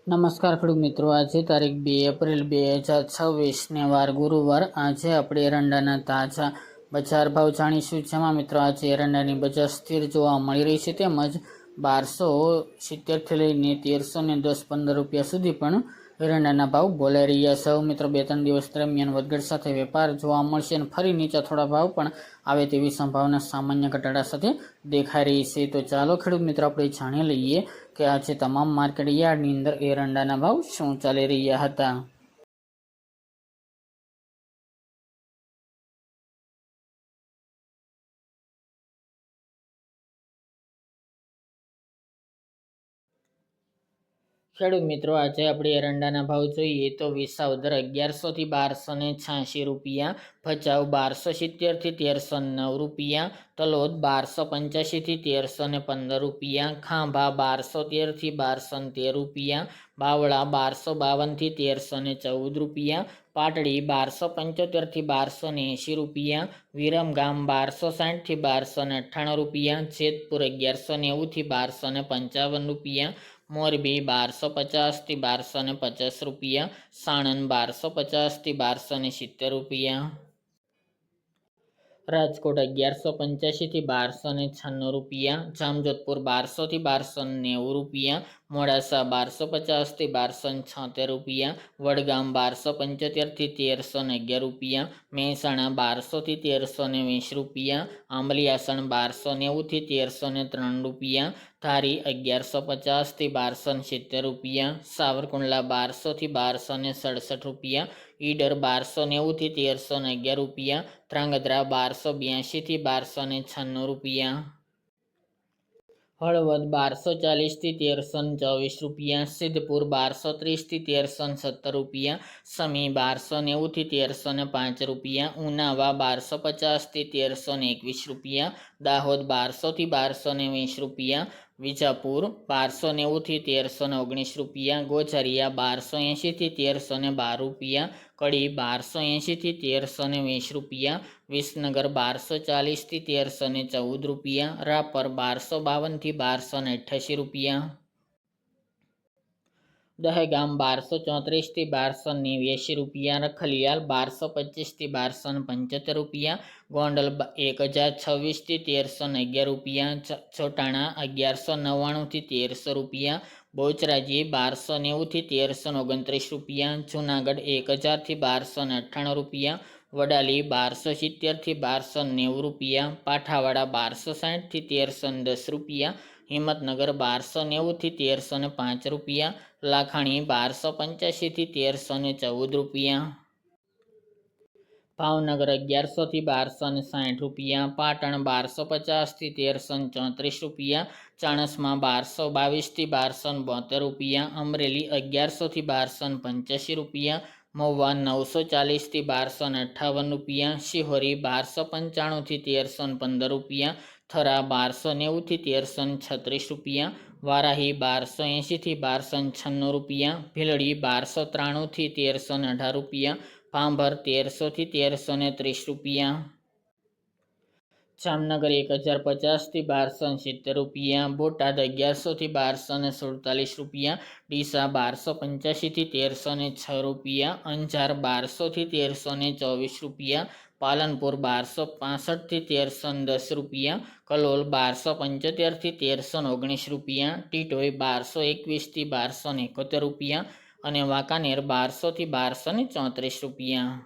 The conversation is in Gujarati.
નમસ્કાર ખેડૂત મિત્રો, આજે તારીખ 2 એપ્રિલ 2026 વાર ગુરુવાર. આજે આપણે એરંડાના તાજા બજાર ભાવ જાણીશું. જેમાં મિત્રો આજે એરંડાની બજાર સ્થિર જોવા મળી રહી છે, તેમજ 1270 થી લઈને 1310-15 રૂપિયા સુધી પણ એરંડાના ભાવ બોલાઈ રહ્યા છે. મિત્રો 2-3 દિવસ દરમિયાન વધઘટ સાથે વેપાર જોવા મળશે અને ફરી નીચા થોડા ભાવ પણ આવે તેવી સંભાવના સામાન્ય ઘટાડા સાથે દેખાઈ રહી છે. તો ચાલો ખેડૂત મિત્રો આપણે જાણી લઈએ કે આજે તમામ માર્કેટ યાર્ડની અંદર એરંડાના ભાવ શું ચાલી રહ્યા હતા. ખેડૂત મિત્રો, આજે આપણે એરંડાના ભાવ જોઈએ તો વિસાવદર 1100 થી 1286 રૂપિયા, ભચાઉ 1270 થી 1309 રૂપિયા, તલોદ 1285 થી 1315 રૂપિયા, ખાંભા 1213 થી 1213 રૂપિયા, બાવળા 1252 થી 1314 રૂપિયા, પાટડી 1275 થી 1280 રૂપિયા, વિરમગામ 1260 થી 1298 રૂપિયા, જેતપુર 1190 થી 1255 રૂપિયા, મોરબી 1250 થી 1250 રૂપિયા, સાણંદ 1250 થી 1270 રૂપિયા, રાજકોટ 1185 થી 1296 રૂપિયા, જામજોધપુર 1200 થી 1290 રૂપિયા, મોડાસા 1250 થી 1276 રૂપિયા, વડગામ 1275 થી 1311 રૂપિયા, મહેસાણા 1200 થી 1320 રૂપિયા, આંબલિયાસણ 1290 થી 1303 રૂપિયા, ધારી 1150 થી 1270 રૂપિયા, સાવરકુંડલા 1200 થી 1267 રૂપિયા, ઈડર 1290 થી 1311 રૂપિયા, ધ્રાંગધ્રા 1282 થી 1296 રૂપિયા, હળવદ 1240 થી 1324 રૂપિયા, સિદ્ધપુર 1230 થી 1317 રૂપિયા, સમી 1290 થી 1305 રૂપિયા, ઉનાવા 1250 થી 1321 રૂપિયા, દાહોદ 1200 થી 1220 રૂપિયા, વિજાપુર 1290 થી 1319 રૂપિયા, ગોઝારિયા 1280 થી 1312 રૂપિયા, કડી 1280 થી 1320 રૂપિયા, વિસનગર 1240 થી 1314 રૂપિયા, રાપર 1252 થી 1288 રૂપિયા, દહેગામ 1234 થી 1289 રૂપિયા, રખલિયાલ 1225 થી 1275 રૂપિયા, ગોંડલ 1026 થી 1311 રૂપિયા, ચોટાણા 1199 થી 1300 રૂપિયા, બોચરાજી 1290 થી 1329 રૂપિયા, જુનાગઢ 1000 થી 1298 રૂપિયા, વડાલી 1270 થી 1290 રૂપિયા, પાઠાવાડા 1260 થી 1310 રૂપિયા, હિંમતનગર 1290 થી 1305 રૂપિયા, લાખાણી 1285 થી 1314 રૂપિયા, ભાવનગર 1100 થી 1260 રૂપિયા, પાટણ 1250 થી 1334 રૂપિયા, ચાણસ્મા 1222 થી 1272 રૂપિયા, અમરેલી 1100 થી 1285 રૂપિયા, મહુવા 940 થી 1258 રૂપિયા, શિહોરી 1295 થી 1315 રૂપિયા, થરા 1290 થી 1336 રૂપિયા, વારાહી 1280 થી 1296 રૂપિયા, ભીલડી 1293 થી 1318 રૂપિયા, ભાંભર 1300 થી 1330 રૂપિયા, જામનગર 1050 થી 1270 રૂપિયા, બોટાદ 1100 થી 1247 રૂપિયા, ડીસા 1285 થી 1306 રૂપિયા, અંજાર 1200 થી 1324 રૂપિયા, પાલનપુર 1265 થી 1310 રૂપિયા, કલોલ 1275 થી 1319 રૂપિયા, ટીટોઈ 1221 થી 1271 રૂપિયા અને વાંકાનેર 1200 થી 1234 રૂપિયા.